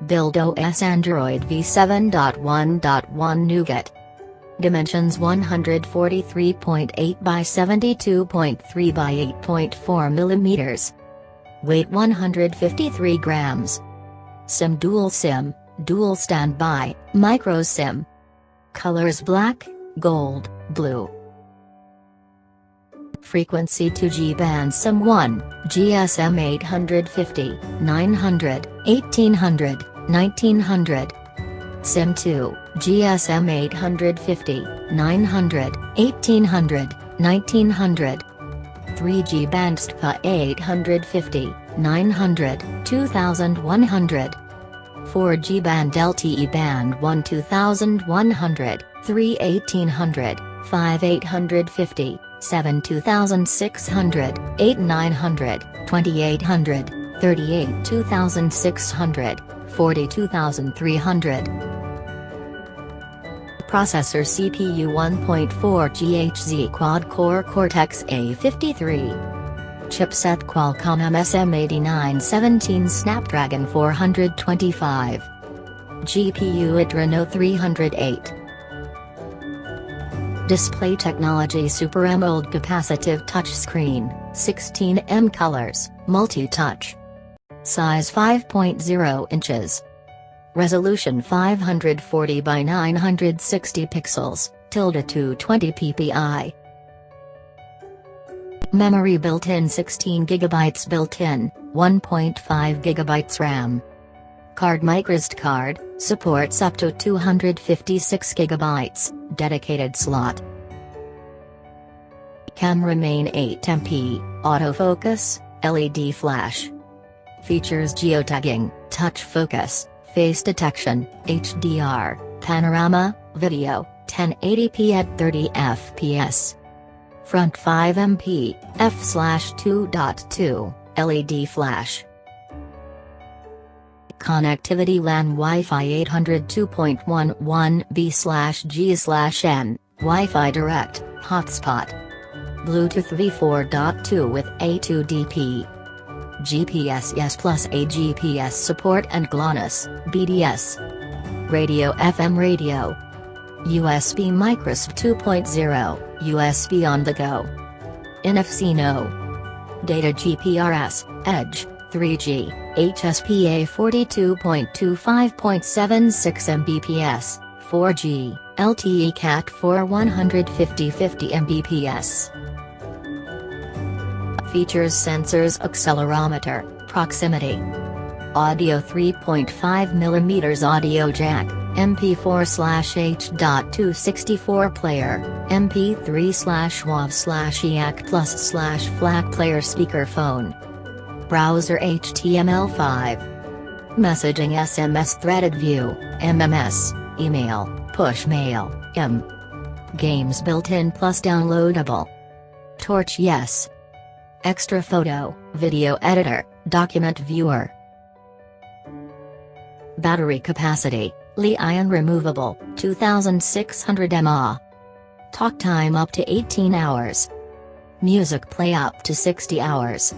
Build OS Android v7.1.1 Nougat. Dimensions 143.8 by 72.3 by 8.4 mm. Weight 153 grams. SIM dual standby, micro SIM. Colors black, gold, blue. Frequency 2G band SIM 1, GSM 850, 900, 1800, 1900. SIM 2, GSM 850, 900, 1800, 1900. 3G band STPA 850, 900, 2100. 4G band LTE band 1 2100, 3 1800, 5 850, 7 2600, 8 900, 2800, 38 2600, 40 2300. Processor CPU 1.4 GHz quad-core Cortex-A53. Chipset Qualcomm MSM8917 Snapdragon 425. GPU Adreno 308. Display technology Super AMOLED capacitive touchscreen, 16 colors, multi-touch. Size 5.0 inches. Resolution 540 by 960 pixels, ~220 ppi. Memory built-in 16 GB built-in, 1.5 GB RAM. Card microSD card, supports up to 256 GB, dedicated slot. Camera main 8MP, autofocus, LED flash. Features geotagging, touch focus, face detection, HDR, panorama, video, 1080p at 30 fps. Front 5MP, f/2.2, LED flash. Connectivity LAN Wi-Fi 802.11b/g/n, Wi-Fi Direct, hotspot. Bluetooth v4.2 with A2DP. GPS Yes plus a GPS support and GLONASS, BDS. Radio FM radio. USB microSD 2.0, USB on the go. NFC No. Data GPRS, Edge, 3G, HSPA 42.25.76 Mbps, 4G, LTE Cat 4 150 Mbps. Features sensors accelerometer, proximity. Audio 3.5mm audio jack, MP4/H.264 player, MP3/WAV/EAC+/FLAC player speakerphone. Browser HTML5. Messaging SMS threaded view, MMS, email, push mail, Games built-in plus downloadable. Torch Yes. Extra photo, video editor, document viewer. Battery capacity, Li-ion removable, 2600 mAh. Talk time up to 18 hours. Music play up to 60 hours.